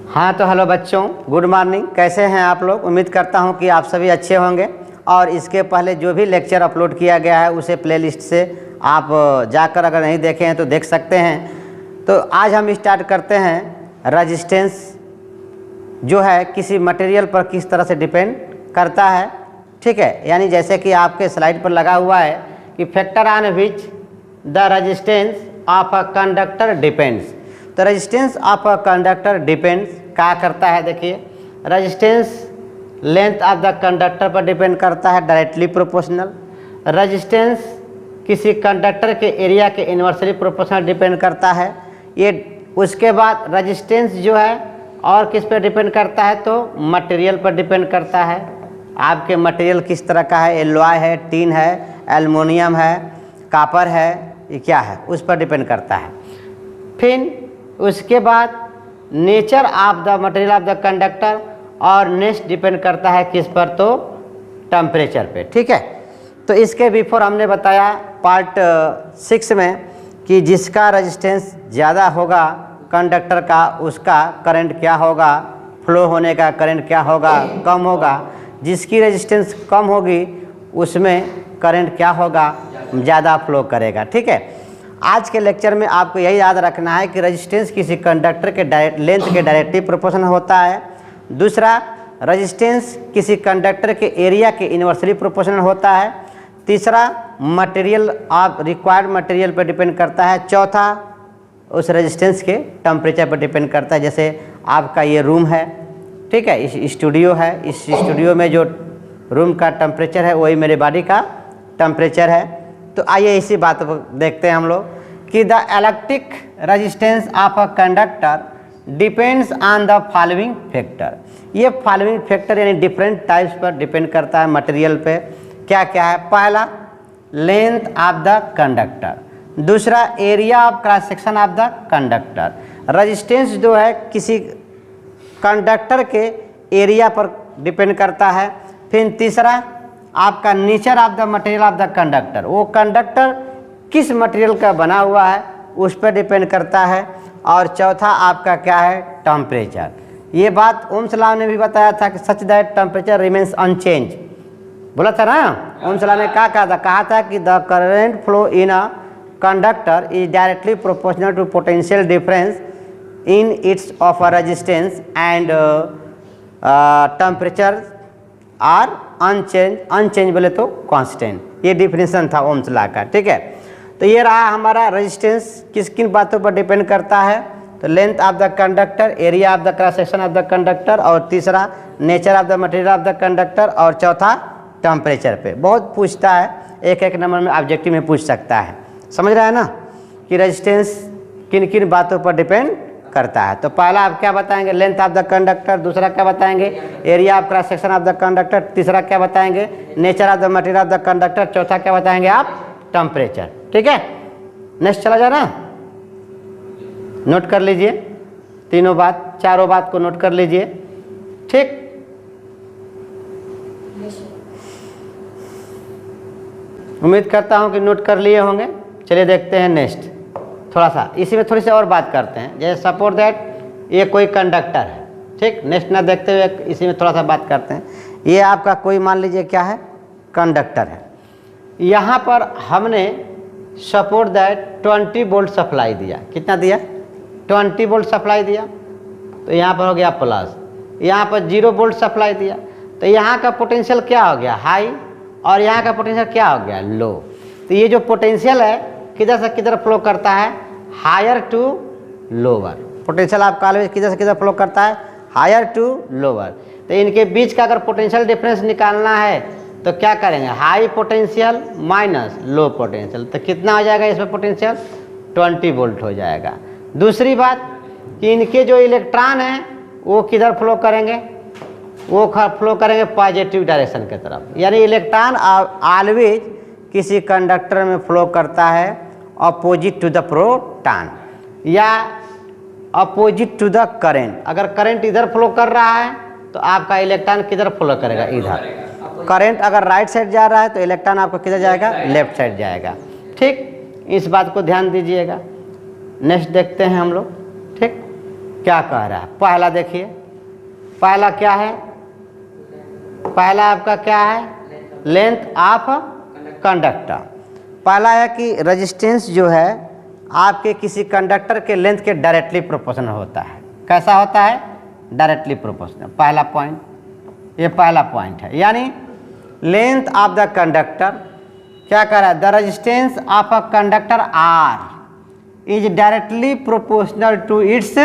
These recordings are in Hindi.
हाँ तो हेलो बच्चों, गुड मॉर्निंग। कैसे हैं आप लोग? उम्मीद करता हूँ कि आप सभी अच्छे होंगे। और इसके पहले जो भी लेक्चर अपलोड किया गया है उसे प्लेलिस्ट से आप जाकर अगर नहीं देखे हैं तो देख सकते हैं। तो आज हम स्टार्ट करते हैं रेजिस्टेंस जो है किसी मटेरियल पर किस तरह से डिपेंड करता है। ठीक है, यानी जैसे कि आपके स्लाइड पर लगा हुआ है कि factor on which the resistance of a conductor depends. तो resistance of a conductor depends क्या करता है? देखिए, resistance length of the conductor पर डिपेंड करता है, डायरेक्टली प्रोपोर्शनल। रेजिस्टेंस किसी कंडक्टर के एरिया के इन्वर्सली प्रोपोर्शनल डिपेंड करता है। ये उसके बाद रेजिस्टेंस जो है और किस पर डिपेंड करता है? तो मटेरियल पर डिपेंड करता है। आपके मटेरियल किस तरह का है? एलॉय है, टीन है, एल्युमिनियम है, कॉपर है, ये क्या है? उस पर डिपेंड करता है। फिर उसके बाद nature of the material of the conductor, और नेक्स्ट डिपेंड करता है किस पर? तो टेम्परेचर पे। ठीक है, तो इसके बिफोर हमने बताया पार्ट 6 में कि जिसका रेजिस्टेंस ज़्यादा होगा कंडक्टर का, उसका करंट क्या होगा, फ्लो होने का करंट क्या होगा, कम होगा। जिसकी रेजिस्टेंस कम होगी उसमें करंट क्या होगा? ज़्यादा फ्लो करेगा। ठीक है, आज के लेक्चर में आपको यही याद रखना है कि रेजिस्टेंस किसी कंडक्टर के लेंथ के डायरेक्टली प्रोपोर्शनल होता है। दूसरा, रेजिस्टेंस किसी कंडक्टर के एरिया के इन्वर्सली प्रोपोर्शनल होता है। तीसरा, मटेरियल ऑफ रिक्वायर्ड मटेरियल पर डिपेंड करता है। चौथा, उस रेजिस्टेंस के टेम्परेचर पर डिपेंड करता है। जैसे आपका ये रूम है, ठीक है, इस स्टूडियो है, इस स्टूडियो में जो रूम का टेम्परेचर है वही मेरे बॉडी का टेम्परेचर है। तो आइए इसी बात को देखते हैं हम लोग कि the electric resistance of a conductor depends on the following factor. ये फॉलोइंग फैक्टर यानी डिफरेंट टाइप्स पर डिपेंड करता है मटेरियल पे। क्या क्या है? पहला, लेंथ ऑफ द कंडक्टर। दूसरा, area of cross section of the conductor. Resistance जो है किसी कंडक्टर के एरिया पर डिपेंड करता है। फिर तीसरा, आपका nature of the material of the conductor, वो कंडक्टर किस मटेरियल का बना हुआ है उस पर डिपेंड करता है। और चौथा आपका क्या है? टेम्परेचर। ये बात ओम्स लॉ ने भी बताया था कि such that temperature remains unchanged, बोला था ना। ओम्स लॉ ने क्या कहा था कि the current flow in a conductor is directly proportional to potential difference in its of a resistance and temperature are unchanged बोले तो कांस्टेंट। ये डिफिनेशन था ओम्स लॉ का। ठीक है, तो ये रहा हमारा रेजिस्टेंस किस किन बातों पर डिपेंड करता है। तो length of the conductor, area of the cross section of the conductor, और तीसरा nature of the material of the conductor, और चौथा टेम्परेचर पे। बहुत पूछता है, एक एक नंबर में ऑब्जेक्टिव में पूछ सकता है। समझ रहा है ना कि रेजिस्टेंस किन किन बातों पर डिपेंड करता है। तो पहला आप क्या बताएंगे? Length of the conductor. दूसरा क्या बताएंगे? Area of cross section of the conductor. तीसरा क्या बताएंगे? Nature of the material of the conductor. चौथा क्या बताएंगे आप? टेम्परेचर। ठीक है, नेक्स्ट चला जाना, नोट कर लीजिए तीनों बात, चारों बात को नोट कर लीजिए। ठीक, उम्मीद करता हूं कि नोट कर लिए होंगे। चलिए देखते हैं नेक्स्ट। थोड़ा सा इसी में थोड़ी सी और बात करते हैं। जैसे सपोज दैट ये कोई कंडक्टर है। ठीक, नेक्स्ट ना देखते हुए इसी में थोड़ा सा बात करते हैं। ये आपका कोई मान लीजिए क्या है? कंडक्टर है। यहाँ पर हमने सपोज दैट 20 वोल्ट सप्लाई दिया। कितना दिया? 20 वोल्ट सप्लाई दिया। तो यहाँ पर हो गया प्लस। यहाँ पर 0 वोल्ट सप्लाई दिया। तो यहाँ का पोटेंशियल क्या हो गया? हाई। और यहाँ का पोटेंशियल क्या हो गया? लो। तो ये जो पोटेंशियल है किधर से किधर फ्लो करता है? Higher to lower. पोटेंशियल आपका किधर से किधर फ्लो करता है? Higher to lower. तो इनके बीच का अगर पोटेंशियल डिफरेंस निकालना है तो क्या करेंगे? High potential minus low potential. तो कितना हो जाएगा इसमें पोटेंशियल? 20 वोल्ट हो जाएगा। दूसरी बात कि इनके जो इलेक्ट्रॉन हैं वो किधर फ्लो करेंगे? वो फ्लो करेंगे पॉजिटिव डायरेक्शन की तरफ। यानी इलेक्ट्रॉन ऑलवेज किसी कंडक्टर में फ्लो करता है अपोजिट टू द प्रोटॉन या अपोजिट टू द करंट। अगर करंट इधर फ्लो कर रहा है तो आपका इलेक्ट्रॉन किधर फ्लो करेगा? इधर। करंट अगर राइट साइड जा रहा है तो इलेक्ट्रॉन आपका किधर जाएगा? लेफ्ट साइड जाएगा। ठीक, इस बात को ध्यान दीजिएगा। नेक्स्ट देखते हैं हम लोग। ठीक, क्या कह रहा है। पहला देखिए, पहला क्या है, पहला आपका क्या है, लेंथ ऑफ कंडक्टर। पहला है कि रेजिस्टेंस जो है आपके किसी कंडक्टर के लेंथ के डायरेक्टली प्रोपोर्शनल होता है। कैसा होता है, डायरेक्टली प्रोपोर्शनल। पहला पॉइंट, ये पहला पॉइंट है, यानी लेंथ ऑफ द कंडक्टर क्या कर रहा है, the resistance of a conductor R is directly proportional to its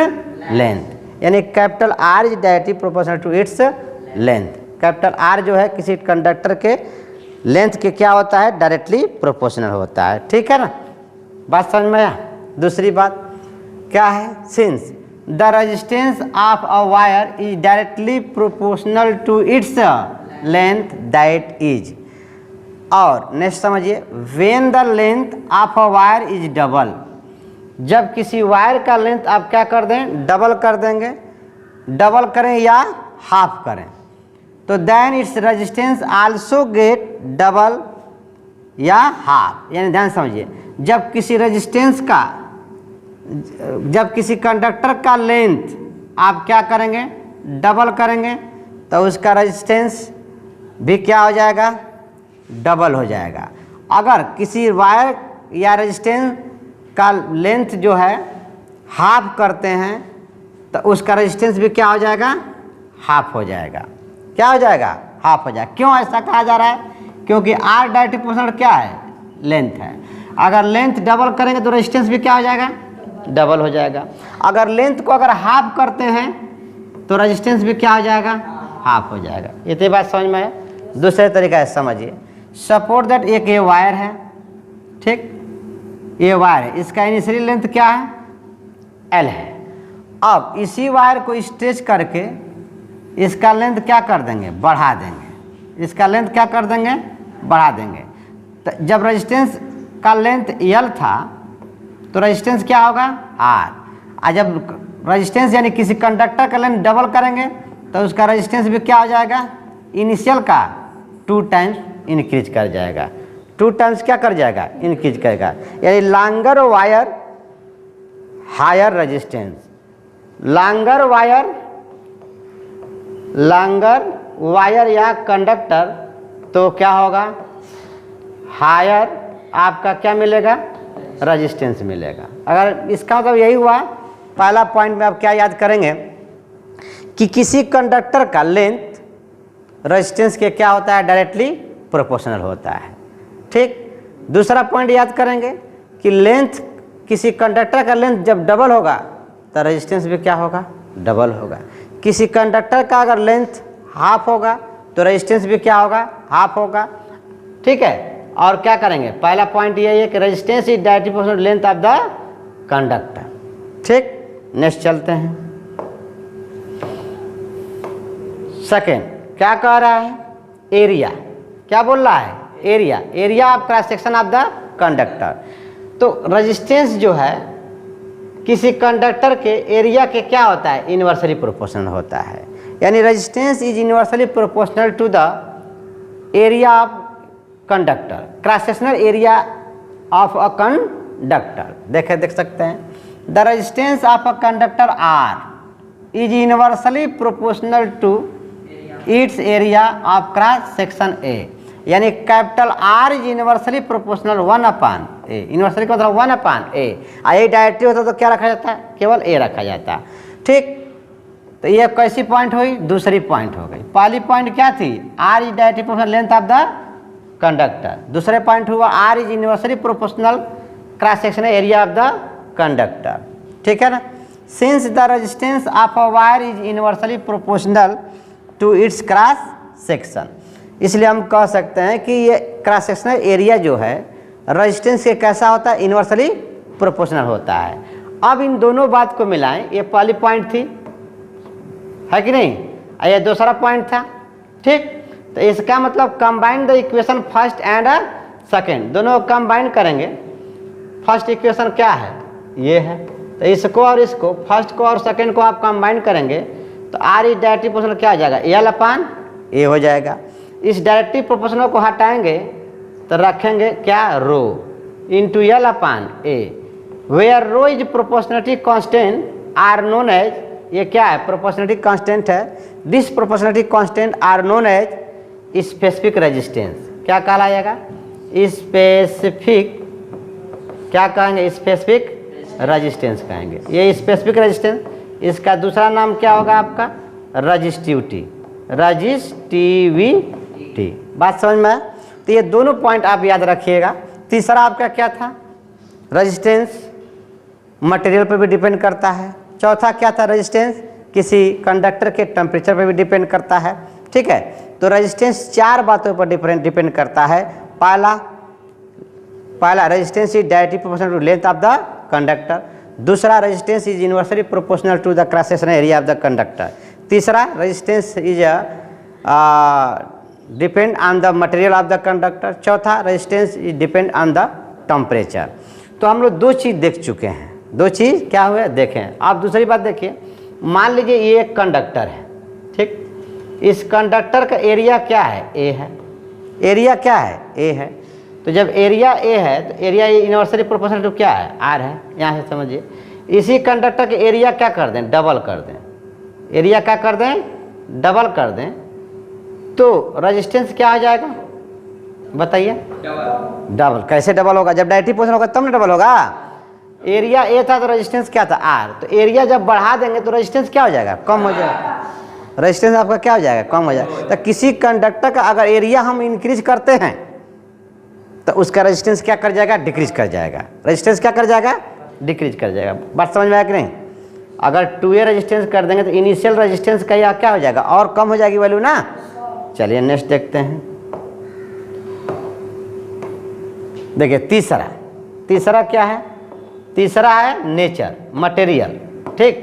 length, यानी capital R is directly proportional to its length. Capital R जो है किसी कंडक्टर के लेंथ के क्या होता है, डायरेक्टली प्रोपोर्शनल होता है। ठीक है ना, बात समझ में आया। दूसरी बात क्या है, since the resistance of a wire is directly proportional to its length that is, और नेक्स्ट समझिए, when the length of a wire is double, जब किसी वायर का लेंथ आप क्या कर दें, डबल कर देंगे, डबल करें या हाफ करें, तो then its resistance also get double या हाफ। यानी ध्यान समझिए, जब किसी रेजिस्टेंस का, जब किसी कंडक्टर का लेंथ आप क्या करेंगे, डबल करेंगे, तो उसका रेजिस्टेंस भी क्या हो जाएगा, डबल हो जाएगा। अगर किसी वायर या रेजिस्टेंस का लेंथ जो है हाफ करते हैं तो उसका रेजिस्टेंस भी क्या हो जाएगा, हाफ हो जाएगा। क्या हो जाएगा, हाफ हो जाएगा। क्यों ऐसा कहा जा रहा है, क्योंकि आर डायरेक्टली प्रोपोर्शनल क्या है, लेंथ है। अगर लेंथ डबल करेंगे तो रेजिस्टेंस भी क्या हो जाएगा, डबल हो जाएगा। अगर लेंथ को अगर हाफ करते हैं तो रेजिस्टेंस भी क्या हो जाएगा, हाफ हो जाएगा। इतनी बात समझ में है। दूसरे तरीका से समझिए, सपोर्ट दैट एक ये वायर है, ठीक, ये वायर है, इसका इनिशियली लेंथ क्या है, एल है। अब इसी वायर को स्ट्रेच करके इसका लेंथ क्या कर देंगे, बढ़ा देंगे, इसका लेंथ क्या कर देंगे, बढ़ा देंगे। तो जब रेजिस्टेंस का लेंथ एल था तो रेजिस्टेंस क्या होगा, आर। और जब रेजिस्टेंस यानी किसी कंडक्टर का लेंथ डबल करेंगे तो उसका रेजिस्टेंस भी क्या हो जाएगा, इनिशियल का 2 टाइम्स इंक्रीज कर जाएगा। 2 टाइम्स क्या कर जाएगा, इंक्रीज करेगा। यानी longer wire higher resistance, longer wire या कंडक्टर तो क्या होगा, हायर आपका क्या मिलेगा, रेजिस्टेंस मिलेगा। अगर इसका मतलब यही हुआ, पहला पॉइंट में आप क्या याद करेंगे कि किसी कंडक्टर का लेंथ रेजिस्टेंस के क्या होता है, डायरेक्टली प्रोपोर्शनल होता है। ठीक, दूसरा पॉइंट याद करेंगे कि लेंथ, किसी कंडक्टर का लेंथ जब डबल होगा तो रेजिस्टेंस भी क्या होगा, डबल होगा। किसी कंडक्टर का अगर लेंथ हाफ होगा तो रेजिस्टेंस भी क्या होगा, हाफ होगा। ठीक है, और क्या करेंगे, पहला पॉइंट ये है कि resistance is directly proportional to length of the conductor. ठीक, नेक्स्ट चलते हैं। सेकेंड क्या कह रहा है, एरिया। क्या बोल रहा है, area, area of cross section of the conductor. तो रेजिस्टेंस जो है किसी कंडक्टर के एरिया के क्या होता है, इनवर्सली प्रोपोर्शनल होता है। यानी resistance is inversely proportional to the area of conductor, cross sectional area of a conductor. देख सकते हैं, the resistance of a conductor R is inversely proportional to its area of cross section A. यानी capital R is inversely proportional 1/a। Inversely का मतलब 1/a। ए डायरेक्टली होता तो क्या रखा जाता है, केवल ए रखा जाता। ठीक, तो ये कैसी पॉइंट हुई, दूसरी पॉइंट हो गई। पहली पॉइंट क्या थी, R is directly proportional length of the conductor. दूसरे पॉइंट हुआ R is inversely proportional cross sectional area of the conductor. ठीक है ना। Since the resistance of a wire is inversely proportional to its cross section, इसलिए हम कह सकते हैं कि ये क्रॉस सेक्शनल एरिया जो है रेजिस्टेंस के कैसा होता है, इनवर्सली प्रोपोर्शनल होता है। अब इन दोनों बात को मिलाएं, ये पहली पॉइंट थी, है कि नहीं, ये दूसरा पॉइंट था। ठीक, तो इसका मतलब combine the equation first and second, दोनों कंबाइन करेंगे। फर्स्ट इक्वेशन क्या है, ये है, तो इसको और इसको, फर्स्ट को और सेकेंड को आप कंबाइन करेंगे तो आर इज डायरेक्टली प्रोपोर्शनल क्या आ जाएगा, L/A हो जाएगा। इस डायरेक्टली प्रोपोर्शनल को हटाएंगे तो रखेंगे क्या, rho into L/A, where rho is proportionality constant are known as, ये क्या है, प्रोपोर्शनलिटी कांस्टेंट है। This proportionality constant are known as specific resistance. क्या कहलाएगा, स्पेसिफिक, क्या कहेंगे, स्पेसिफिक रेजिस्टेंस कहेंगे। ये स्पेसिफिक रेजिस्टेंस, इसका दूसरा नाम क्या होगा आपका, रजिस्टिविटी, रजिस्टिविटी। बात समझ में आया? तो ये दोनों पॉइंट आप याद रखिएगा। तीसरा आपका क्या था, रेजिस्टेंस मटेरियल पर भी डिपेंड करता है। चौथा क्या था, रेजिस्टेंस किसी कंडक्टर के टेम्परेचर पर भी डिपेंड करता है। ठीक है, तो रेजिस्टेंस 4 बातों पर डिपेंड करता है। पहला resistance is directly proportional to length of the conductor. दूसरा, resistance is inversely proportional to the cross sectional area of the conductor. तीसरा, resistance is depend on the material of the conductor. चौथा, resistance is depend on the temperature. तो हम लोग 2 चीज़ देख चुके हैं। 2 चीज़ क्या हुए देखें। आप दूसरी बात देखिए, मान लीजिए ये एक कंडक्टर है, ठीक, इस कंडक्टर का एरिया क्या है, ए है। एरिया क्या है, ए है। तो जब एरिया ए है तो एरिया इनवर्सली प्रोपोर्शनल टू क्या है, आर है। यहाँ से समझिए, इसी कंडक्टर के एरिया क्या कर दें, डबल कर दें। एरिया क्या कर दें, डबल कर दें, तो रेजिस्टेंस क्या आ जाएगा, बताइए, डबल। कैसे डबल होगा, जब डायरेक्टली प्रोपोर्शनल होगा तब ना डबल होगा। एरिया ए था तो रेजिस्टेंस क्या था, आर। तो एरिया जब बढ़ा देंगे तो रेजिस्टेंस क्या हो जाएगा, कम हो जाएगा। रेजिस्टेंस आपका क्या हो जाएगा, कम हो जाएगा। तो किसी कंडक्टर का अगर एरिया हम इंक्रीज करते हैं तो उसका रेजिस्टेंस क्या कर जाएगा, डिक्रीज कर जाएगा। रेजिस्टेंस क्या कर जाएगा, डिक्रीज कर जाएगा। बात समझ में आया कि नहीं? अगर 2A रेजिस्टेंस कर देंगे तो इनिशियल रेजिस्टेंस का क्या हो जाएगा, और कम हो जाएगी वैल्यू ना। चलिए नेक्स्ट देखते हैं। देखिए तीसरा क्या है, तीसरा है नेचर, मटेरियल। ठीक,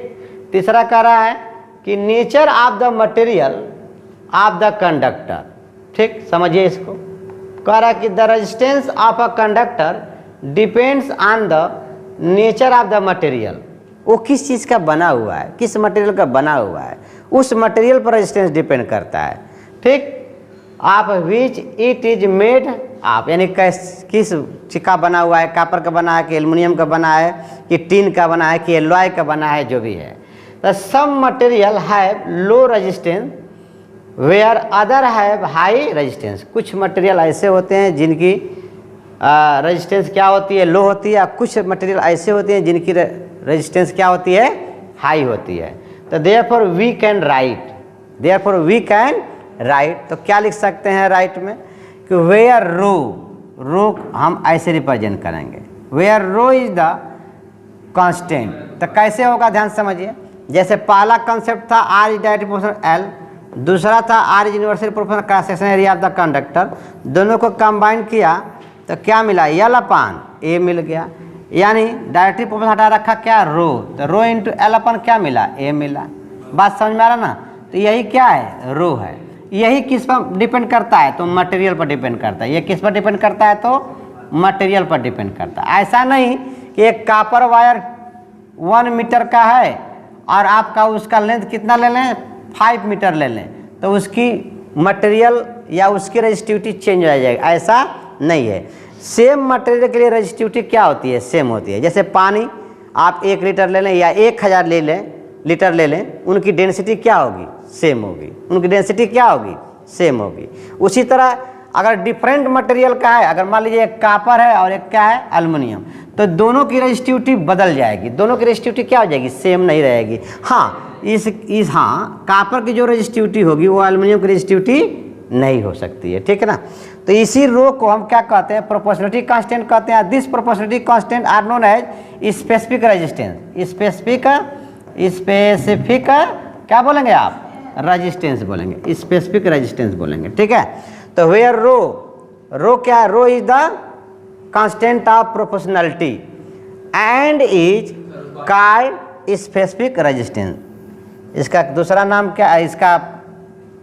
तीसरा कह रहा है कि nature of the material of the conductor. ठीक, समझिए इसको। कह रहा है कि the resistance of a conductor depends on the nature of the material. वो किस चीज़ का बना हुआ है, किस मटेरियल का बना हुआ है, उस मटेरियल पर रेजिस्टेंस डिपेंड करता है। ठीक, आप विच इट इज मेड आप, यानी किस चीज का बना हुआ है, कापर का बना है कि एल्युमिनियम का बना है कि टीन का बना है कि एलॉय का बना है, जो भी है। The some material have low resistance where other have high resistance. कुछ मटेरियल ऐसे होते हैं जिनकी रेजिस्टेंस क्या होती है, लो होती है। कुछ मटेरियल ऐसे होते हैं जिनकी रेजिस्टेंस क्या होती है, हाई होती है। तो देयरफॉर वी कैन राइट, तो क्या लिख सकते हैं राइट में कि वेयर रो हम ऐसे रिप्रेजेंट करेंगे, where rho is the constant. तो कैसे होगा, ध्यान समझिए। जैसे पहला कंसेप्ट था R is directly proportional L, दूसरा था R is universal proportional cross sectional area of the conductor. दोनों को कंबाइन किया तो क्या मिला, एल अपान ए मिल गया। यानी डायरेक्टली प्रोपोर्शनल हटा रखा क्या, रो, तो रो इंटू एल अपन क्या मिला, ए मिला। बात समझ में आ रहा ना? तो यही क्या है, रो है। यही किस पर डिपेंड करता है, तो मटेरियल पर डिपेंड करता है। ये किस पर डिपेंड करता है, तो मटेरियल पर डिपेंड करता है। ऐसा नहीं कि एक कापर वायर 1 मीटर का है और आपका उसका लेंथ कितना ले लें, 5 मीटर ले लें, तो उसकी मटेरियल या उसकी रेजिस्टिविटी चेंज हो जाएगी, ऐसा नहीं है। सेम मटेरियल के लिए रेजिस्टिविटी क्या होती है, सेम होती है। जैसे पानी आप 1 लीटर ले लें या 1000 लीटर ले लें, उनकी डेंसिटी क्या होगी, सेम होगी। उनकी डेंसिटी क्या होगी, सेम होगी। उसी तरह अगर डिफरेंट मटेरियल का है, अगर मान लीजिए एक कापर है और एक क्या है, एल्युमिनियम, तो दोनों की रेजिस्टिविटी बदल जाएगी। दोनों की रेजिस्टिविटी क्या हो जाएगी, सेम नहीं रहेगी। हाँ, कापर की जो रेजिस्टिविटी होगी वो एल्युमिनियम की रेजिस्टिविटी नहीं हो सकती है। ठीक है ना? तो इसी रो को हम क्या कहते हैं, प्रोपोर्शनलिटी कांस्टेंट कहते हैं। This proportionality constant are known as specific resistance. Specific क्या बोलेंगे आप, रेजिस्टेंस बोलेंगे, स्पेसिफिक रेजिस्टेंस बोलेंगे। ठीक है? तो वेयर रो क्या है, rho is the constant of proportionality and is called specific resistance. इसका दूसरा नाम क्या है, इसका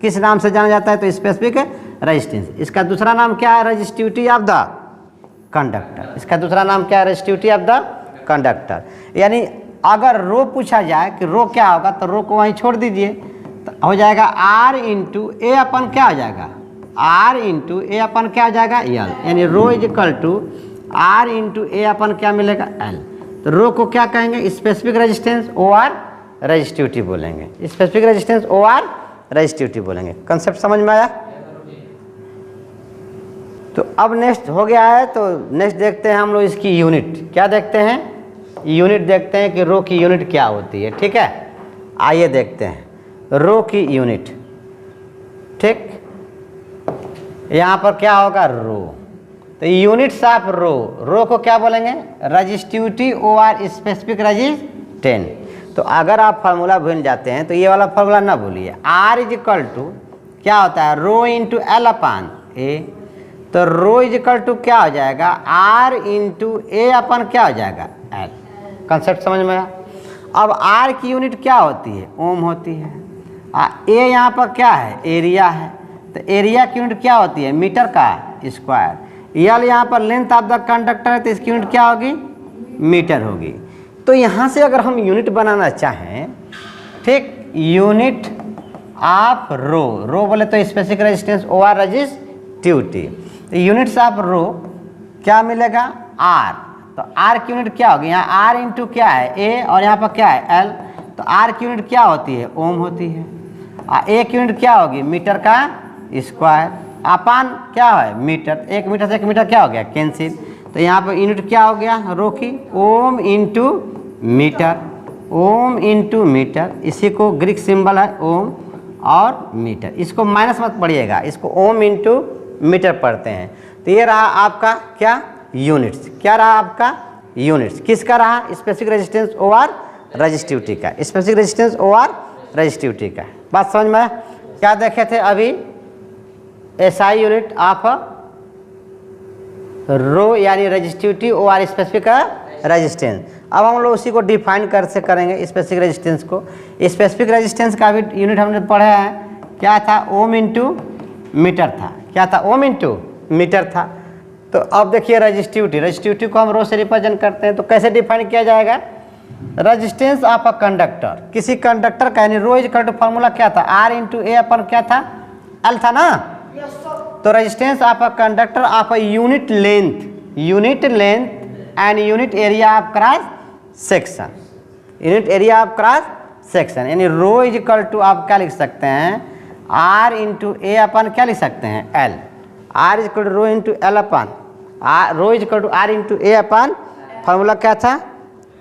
किस नाम से जाना जाता है, तो स्पेसिफिक रेजिस्टेंस। इसका दूसरा नाम क्या है, रेजिस्टिविटी ऑफ द कंडक्टर। इसका दूसरा नाम क्या है, रेजिस्टिविटी ऑफ द कंडक्टर। यानी अगर रो पूछा जाए कि रो क्या होगा, तो रो को वहीं छोड़ दीजिए, तो हो जाएगा आर इंटू ए अपन क्या हो जाएगा, आर इंटू ए अपन क्या हो जाएगा, एल। यानी rho is equal to R into A अपन क्या मिलेगा, एल। तो रो को क्या कहेंगे? स्पेसिफिक रेजिस्टेंस OR रेजिस्टिविटी बोलेंगे, स्पेसिफिक रेजिस्टेंस OR रेजिस्टिविटी बोलेंगे। कंसेप्ट समझ में आया? तो अब नेक्स्ट हो गया है, तो नेक्स्ट देखते हैं हम लोग इसकी यूनिट। क्या देखते हैं? यूनिट देखते हैं कि रो की यूनिट क्या होती है। ठीक है, आइए देखते हैं रो की यूनिट। ठीक, यहाँ पर क्या होगा? रो। तो यूनिट्स ऑफ रो को क्या बोलेंगे? Resistivity OR specific resistance. तो अगर आप फार्मूला भूल जाते हैं तो ये वाला फार्मूला ना भूलिए। R इज इक्वल टू क्या होता है? रो इंटू L अपन A। तो रो इज इक्वल टू क्या हो जाएगा? R इंटू A अपन क्या हो जाएगा? L। कंसेप्ट समझ में आया? अब R की यूनिट क्या होती है? ओम होती है। A यहाँ पर क्या है? एरिया है। तो एरिया की यूनिट क्या होती है? मीटर का स्क्वायर। L यहाँ पर लेंथ ऑफ द कंडक्टर है, तो इसकी यूनिट क्या होगी? मीटर होगी। तो यहाँ से अगर हम यूनिट बनाना चाहें, ठीक, यूनिट ऑफ रो बोले तो स्पेसिफिक रेजिस्टेंस OR रेजिस्टिविटी। तो यूनिट्स ऑफ रो क्या मिलेगा? R। तो R की यूनिट क्या होगी? यहाँ R इंटू क्या है? A, और यहाँ पर क्या है? L। तो R की यूनिट क्या होती है? ओम होती है। A की यूनिट क्या होगी? मीटर का स्क्वायर अपान क्या है? मीटर। एक मीटर से एक मीटर क्या हो गया? कैंसिल। तो यहाँ पर यूनिट क्या हो गया रो की? Ohm into metre. Ohm into metre, इसी को ग्रीक सिंबल है ओम और मीटर। इसको माइनस मत पढ़िएगा, इसको ओम इंटू मीटर पढ़ते हैं। तो ये रहा आपका क्या? यूनिट्स। क्या रहा आपका? यूनिट्स। किसका रहा? स्पेसिफिक रेजिस्टेंस OR रेजिस्टिविटी का। स्पेसिफिक रेजिस्टेंस OR रेजिस्टिविटी का। बात समझ में? क्या देखे थे अभी? SI यूनिट ऑफ रो यानी रेजिस्टिविटी OR स्पेसिफिक रेजिस्टेंस। अब हम लोग उसी को डिफाइन से करेंगे स्पेसिफिक रेजिस्टेंस को। स्पेसिफिक रेजिस्टेंस का भी यूनिट हमने पढ़ा है, क्या था? ओम इंटू मीटर था। क्या था? ओम इंटू मीटर था। तो अब देखिए रेजिस्टिविटी को हम रो से रिप्रेजेंट करते हैं, तो कैसे डिफाइन किया जाएगा? रेजिस्टेंस ऑफ अ कंडक्टर, किसी कंडक्टर का, यानी rho is equal to formula क्या था? R इंटू A अपन क्या था? L था ना। तो resistance of a conductor of a unit length and unit area of cross section. Unit area of cross section यानी रो इज इक्वल टू आप क्या लिख सकते हैं? R इंटू A अपन क्या लिख सकते हैं? L। R is equal to rho into L अपन rho is equal to R into A अपन फार्मूला क्या था?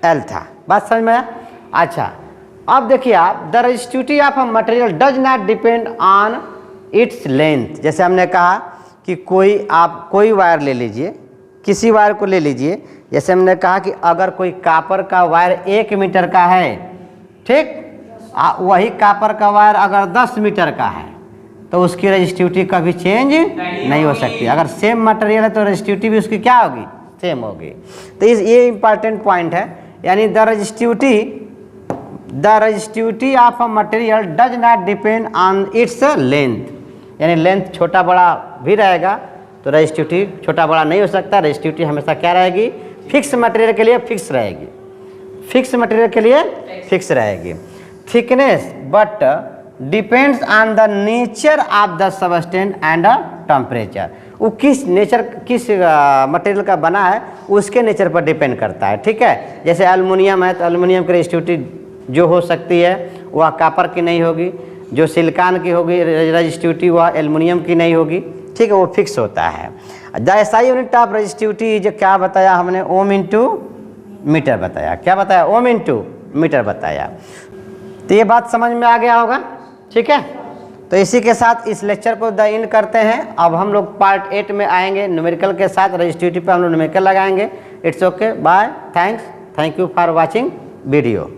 L था। बात समझ में आया? अच्छा, अब देखिए आप, the resistivity of a material does not depend on its length. जैसे हमने कहा कि आप कोई वायर ले लीजिए, किसी वायर को ले लीजिए। जैसे हमने कहा कि अगर कोई कापर का वायर 1 मीटर का है, ठीक, वही कापर का वायर अगर 10 मीटर का है, तो उसकी रेजिस्टिविटी कभी चेंज नहीं हो सकती। अगर सेम मटेरियल है तो रेजिस्टिविटी भी उसकी क्या होगी? सेम होगी। तो ये इंपॉर्टेंट पॉइंट है, यानी the resistivity of a material does not depend on it's length, यानी लेंथ छोटा बड़ा भी रहेगा तो रेजिस्टिविटी छोटा बड़ा नहीं हो सकता। रेजिस्टिविटी हमेशा क्या रहेगी? फिक्स मटेरियल के लिए फिक्स रहेगी। फिक्स मटेरियल के लिए फिक्स रहेगी। Thickness but depends on the nature of the substance and temperature. वो किस मटेरियल का बना है उसके नेचर पर डिपेंड करता है। ठीक है, जैसे एल्युमिनियम है तो एल्युमिनियम की रेजिस्टिविटी जो हो सकती है वह कॉपर की नहीं होगी, जो सिलिकॉन की होगी रेजिस्टिविटी वह एल्युमिनियम की नहीं होगी। ठीक है, वो फिक्स होता है। The SI unit of resistivity जो क्या बताया हमने? ओम इंटू मीटर बताया। क्या बताया? ओम इंटू मीटर बताया। तो ये बात समझ में आ गया होगा। ठीक है, तो इसी के साथ इस लेक्चर को द एंड करते हैं। अब हम लोग पार्ट 8 में आएंगे न्यूमेरिकल के साथ। रेजिस्टिविटी पे हम लोग न्यूमेरिकल लगाएंगे। It's okay, bye, thank you for watching video.